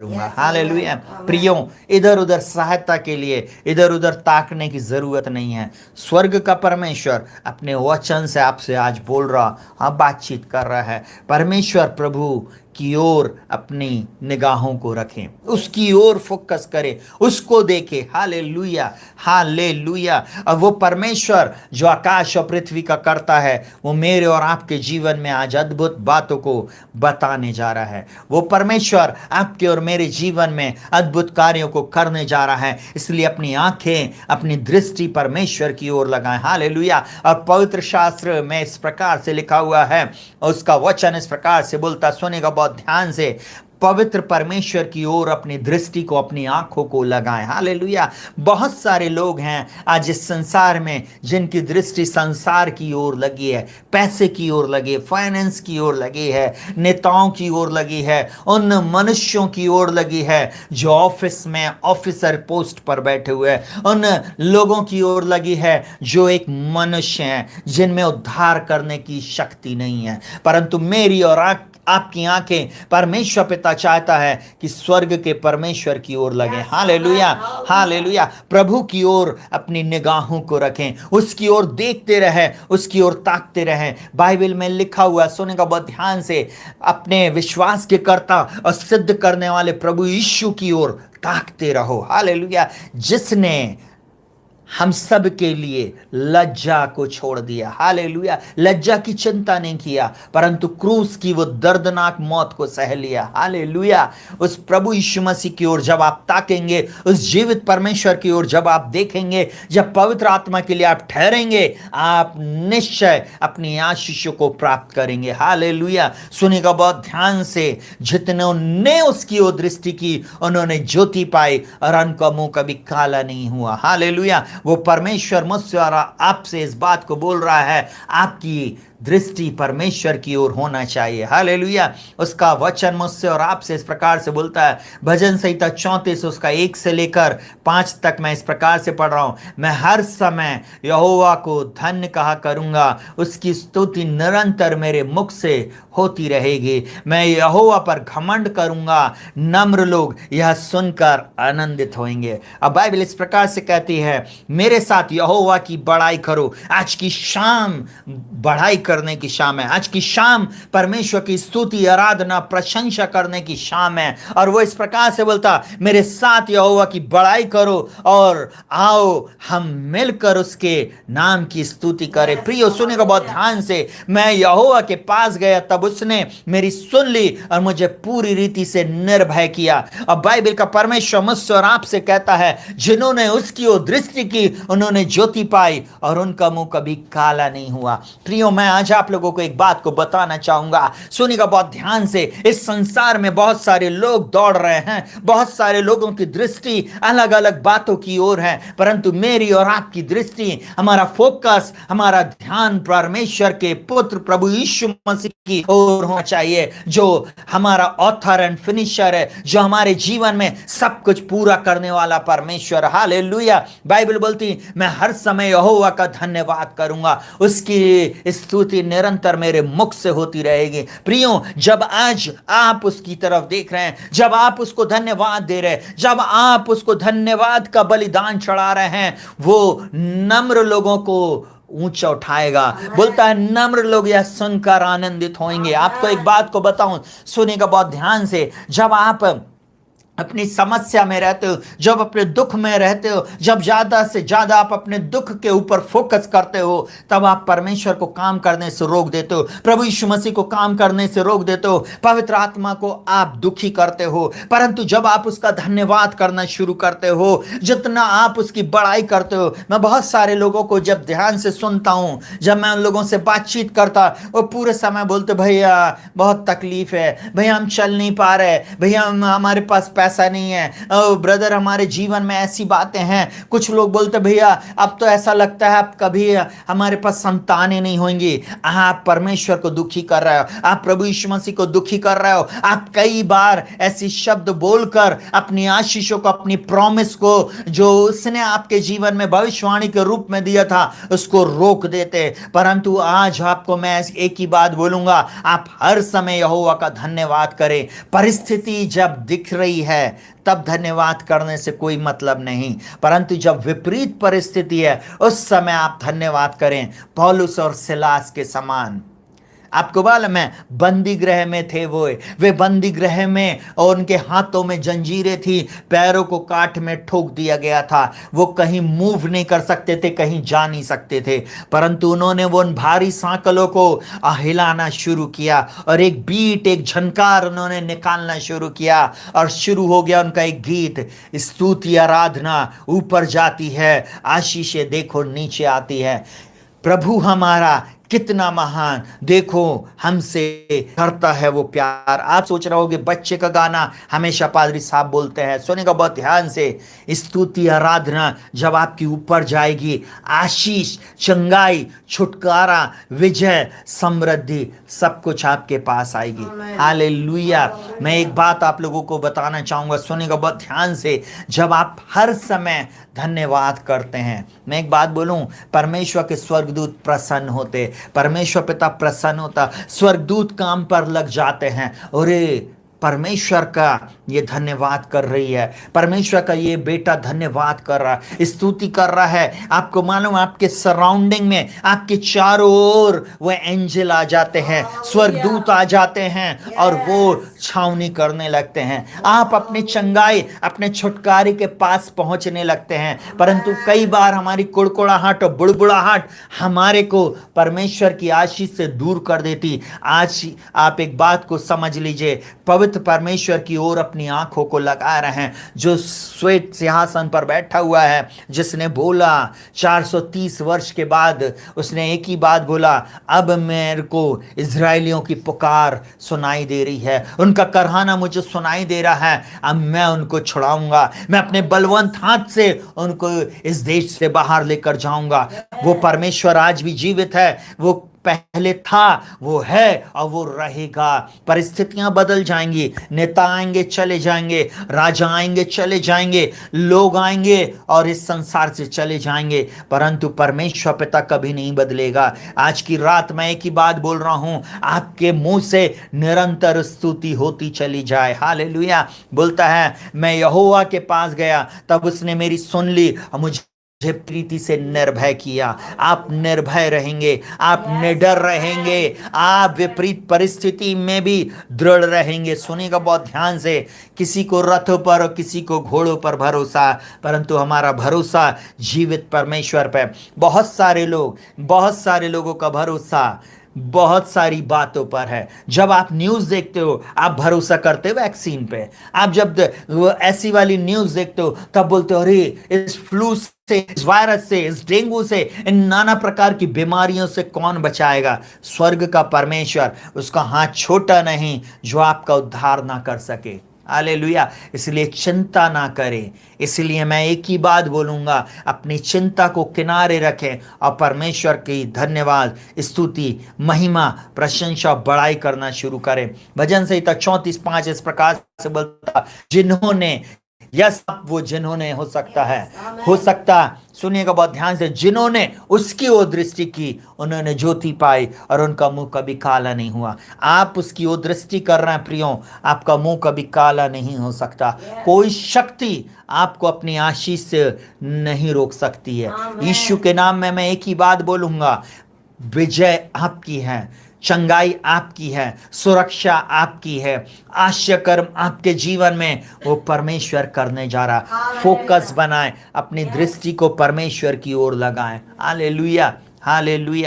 करूंगा। हालेलुया। प्रियो, इधर उधर सहायता के लिए इधर उधर ताकने की जरूरत नहीं है। स्वर्ग का परमेश्वर अपने वचन से आपसे आज बोल रहा, हाँ, बातचीत कर रहा है। परमेश्वर प्रभु की ओर अपनी निगाहों को रखें, उसकी ओर फोकस करें, उसको देखें। Hallelujah, hallelujah. और वो परमेश्वर जो आकाश और पृथ्वी का करता है, वो मेरे और आपके जीवन में आज अद्भुत बातों को बताने जा रहा है। वो परमेश्वर आपके और मेरे जीवन में अद्भुत कार्यों को करने जा रहा है। इसलिए अपनी आंखें, अपनी दृष्टि परमेश्वर की ओर लगाएं। हालेलुया। और पवित्र शास्त्र में इस प्रकार से लिखा हुआ है, उसका वचन इस प्रकार से बोलता, सुनेगा बहुत ध्यान से। पवित्र परमेश्वर की ओर अपनी दृष्टि को, अपनी आंखों को लगाएं। हालेलुया। बहुत सारे लोग हैं आज इस संसार में जिनकी दृष्टि संसार की ओर लगी है, पैसे की ओर लगी है, फाइनेंस की ओर लगी है, नेताओं की ओर लगी है, उन मनुष्यों की ओर लगी है जो ऑफिस में ऑफिसर पोस्ट पर बैठे हुए हैं, उन लोगों की ओर लगी है जो एक मनुष्य हैं, जिनमें उद्धार करने की शक्ति नहीं है। परंतु मेरी और आपकी आंखें परमेश्वर पिता चाहता है कि स्वर्ग के परमेश्वर की ओर लगे। Hallelujah, hallelujah. प्रभु की ओर अपनी निगाहों को रखें, उसकी ओर देखते रहें, उसकी ओर ताकते रहें। बाइबल में लिखा हुआ, सुनेगा बहुत ध्यान से, अपने विश्वास के कर्ता और सिद्ध करने वाले प्रभु यीशु की ओर ताकते रहो। हालेलुया। जिसने हम सब के लिए लज्जा को छोड़ दिया। हालेलुया। लज्जा की चिंता नहीं किया, परंतु क्रूस की वो दर्दनाक मौत को सह लिया। हालेलुया। उस प्रभु यीशु मसीह की ओर जब आप ताकेंगे, उस जीवित परमेश्वर की ओर जब आप देखेंगे, जब पवित्र आत्मा के लिए आप ठहरेंगे, आप निश्चय अपनी आशीषों को प्राप्त करेंगे। हालेलुया। सुनिएगा बहुत ध्यान से। जितने उसकी ओर दृष्टि की, उन्होंने ज्योति पाई और उनका मुंह कभी काला नहीं हुआ। हालेलुया। वो परमेश्वर मुझसे और आपसे इस बात को बोल रहा है, आपकी दृष्टि परमेश्वर की ओर होना चाहिए। हालेलुया। उसका वचन मुझसे और आपसे इस प्रकार से बोलता है, भजन संहिता 34 उसका 1 से लेकर 5 तक मैं इस प्रकार से पढ़ रहा हूं, मैं हर समय यहोवा को धन्य कहा करूंगा, उसकी स्तुति निरंतर मेरे मुख से होती रहेगी। मैं यहोवा पर घमंड करूंगा, नम्र लोग यह सुनकर आनंदित होंगे। अब बाइबल इस प्रकार से कहती है, मेरे साथ यहोवा की बड़ाई करो। आज की शाम बढ़ाई करने की शाम है। आज की शाम परमेश्वर की स्तुति, आराधना, प्रशंसा करने की शाम है। और वो इस प्रकार से बोलता, मेरे साथ यहोवा की बड़ाई करो और आओ हम मिलकर उसके नाम की स्तुति करें। प्रियो, सुनेगा बहुत ध्यान से। मैं यहोवा के पास गया, तब उसने मेरी सुन ली और मुझे पूरी रीति से निर्भय किया। अब बाइबल का परमेश्वर मुझसे और आपसे कहता है, जिन्होंने उसकी ओर दृष्टि की, उन्होंने ज्योति पाई और उनका मुंह कभी काला नहीं हुआ। प्रियो, मैं आज आप लोगों को एक बात को बताना चाहूंगा, सुनिएगा बहुत ध्यान से। इस संसार में बहुत सारे लोग दौड़ रहे हैं, बहुत सारे लोगों की दृष्टि अलग अलग बातों की ओर है, परंतु मेरी और आपकी दृष्टि, हमारा फोकस, हमारा ध्यान परमेश्वर के पुत्र प्रभु यीशु मसीह की ओर होना चाहिए, जो हमारा ऑथर एंड फिनिशर है, जो हमारे जीवन में सब कुछ पूरा करने वाला परमेश्वर। हालेलुया। बाइबल बोलती, मैं हर समय यहोवा का धन्यवाद करूंगा, उसकी स्तुति निरंतर मेरे मुख से होती रहेगी। प्रियो, जब आज आप उसकी तरफ देख रहे हैं, जब आप उसको धन्यवाद दे रहे हैं, जब आप उसको धन्यवाद का बलिदान चढ़ा रहे हैं, वो नम्र लोगों को ऊंचा उठाएगा। बोलता है, नम्र लोग यह सुनकर आनंदित होंगे। आपको एक बात को बताऊं, सुनिएगा बहुत ध्यान से। जब आप अपनी समस्या में रहते हो, जब अपने दुख में रहते हो, जब ज्यादा से ज्यादा आप अपने दुख के ऊपर फोकस करते हो, तब आप परमेश्वर को काम करने से रोक देते हो, प्रभु यीशु मसीह को काम करने से रोक देते हो, पवित्र आत्मा को आप दुखी करते हो। परंतु जब आप उसका धन्यवाद करना शुरू करते हो, जितना आप उसकी बड़ाई करते हो, मैं बहुत सारे लोगों को जब ध्यान से सुनता हूं, जब मैं उन लोगों से बातचीत करता, वो पूरे समय बोलते, भैया बहुत तकलीफ है, भैया हम चल नहीं पा रहे, भैया हमारे पास ऐसा नहीं है। ब्रदर, हमारे जीवन में ऐसी बातें हैं, कुछ लोग बोलते भैया अब तो ऐसा लगता है अब कभी हमारे पास संतानें नहीं होंगी। आप परमेश्वर को दुखी कर रहे हो, आप प्रभु यीशु मसीह को दुखी कर रहे हो। आप कई बार ऐसी शब्द बोलकर अपनी आशीषों को, अपनी प्रॉमिस को जो उसने आपके जीवन में भविष्यवाणी के रूप में दिया था उसको रोक देते। परंतु आज आपको मैं एक ही बात बोलूंगा, आप हर समय यहोवा का धन्यवाद करें। परिस्थिति जब दिख रही है तब धन्यवाद करने से कोई मतलब नहीं, परंतु जब विपरीत परिस्थिति है उस समय आप धन्यवाद करें, पौलुस और सिलास के समान। आपको मालूम है बंदी गृह में थे वे बंदी गृह में, और उनके हाथों में जंजीरें थी, पैरों को काठ में ठोक दिया गया था, वो कहीं मूव नहीं कर सकते थे, कहीं जा नहीं सकते थे, परंतु उन्होंने वो उन भारी सांकलों को हिलाना शुरू किया और एक बीट, एक झनकार उन्होंने निकालना शुरू किया और शुरू हो गया उनका एक गीत। स्तुति आराधना ऊपर जाती है, आशीषें देखो नीचे आती है। प्रभु हमारा कितना महान, देखो हमसे करता है वो प्यार। आप सोच रहे होगे बच्चे का गाना हमेशा पादरी साहब बोलते हैं, सुनेगा बहुत ध्यान से। स्तुति आराधना जब आपकी ऊपर जाएगी, आशीष, चंगाई, छुटकारा, विजय, समृद्धि सब कुछ आपके पास आएगी। हालेलुया। मैं एक बात आप लोगों को बताना चाहूंगा, सुनेगा बहुत ध्यान से। जब आप हर समय धन्यवाद करते हैं, मैं एक बात बोलूं, परमेश्वर के स्वर्गदूत प्रसन्न होते, परमेश्वर पिता प्रसन्न होता, स्वर्गदूत काम पर लग जाते हैं। अरे परमेश्वर का ये धन्यवाद कर रही है, परमेश्वर का ये बेटा धन्यवाद कर रहा है, स्तुति कर रहा है। आपको मालूम, आपके सराउंडिंग में, आपके चारों ओर वो एंजल आ जाते हैं, स्वर्गदूत आ जाते हैं और वो छावनी करने लगते हैं। आप अपने चंगाई, अपने छुटकारे के पास पहुंचने लगते हैं। परंतु कई बार हमारी कुड़कुड़ाहट और बुड़बुड़ाहट हमारे को परमेश्वर की आशीष से दूर कर देती। आज आप एक बात को समझ लीजिए, पवित्र परमेश्वर की ओर अपनी आंखों को लगा रहे हैं, जो श्वेत सिंहासन पर बैठा हुआ है, जिसने बोला 430 वर्ष के बाद उसने एक ही बात बोला, अब मेरे को इजरायलियों की पुकार सुनाई दे रही है, उनका करहाना मुझे सुनाई दे रहा है, अब मैं उनको छुड़ाऊंगा, मैं अपने बलवंत हाथ से उनको इस देश से बाहर लेकर जाऊंगा। वो परमेश्वर आज भी जीवित है, वो पहले था, वो है और वो रहेगा। परिस्थितियां बदल जाएंगी, नेता आएंगे चले जाएंगे, राजा आएंगे चले जाएंगे, लोग आएंगे और इस संसार से चले जाएंगे, परंतु परमेश्वर पिता कभी नहीं बदलेगा। आज की रात मैं एक ही बात बोल रहा हूं, आपके मुंह से निरंतर स्तुति होती चली जाए। हालेलुया। बोलता है मैं यहोवा के पास गया, तब उसने मेरी सुन ली और मुझे प्रीति से निर्भय किया। आप निर्भय रहेंगे, आप निडर रहेंगे, आप विपरीत परिस्थिति में भी दृढ़ रहेंगे। सुनिएगा बहुत ध्यान से, किसी को रथों पर और किसी को घोड़ों पर भरोसा, परंतु हमारा भरोसा जीवित परमेश्वर पर। बहुत सारे लोगों का भरोसा बहुत सारी बातों पर है। जब आप न्यूज़ देखते हो आप भरोसा करते हो वैक्सीन पे, आप जब ऐसी वाली न्यूज़ देखते हो तब बोलते हो अरे इस फ्लू से, इस वायरस से, इस डेंगू से, इन नाना प्रकार की बीमारियों से कौन बचाएगा? स्वर्ग का परमेश्वर, उसका हाथ छोटा नहीं जो आपका उद्धार ना कर सके। हालेलुया। इसलिए चिंता ना करें। इसलिए मैं एक ही बात बोलूंगा, अपनी चिंता को किनारे रखें और परमेश्वर की धन्यवाद, स्तुति, महिमा, प्रशंसा, बड़ाई करना शुरू करें। भजन संहिता 34:5 इस प्रकार से बोलता, जिन्होंने, यस वो जिन्होंने हो सकता, सुनिएगा बहुत ध्यान से, जिन्होंने उसकी ओर दृष्टि की उन्होंने ज्योति पाई और उनका मुंह कभी काला नहीं हुआ। आप उसकी ओर दृष्टि कर रहे हैं प्रियो, आपका मुंह कभी काला नहीं हो सकता। कोई शक्ति आपको अपनी आशीष से नहीं रोक सकती है। यीशु के नाम में मैं एक ही बात बोलूंगा, विजय आपकी है, चंगाई आपकी है, सुरक्षा आपकी है, आश्चर्य कर्म आपके जीवन में वो परमेश्वर करने जा रहा। फोकस बनाएं, अपनी दृष्टि को परमेश्वर की ओर लगाएं। Hallelujah, hallelujah.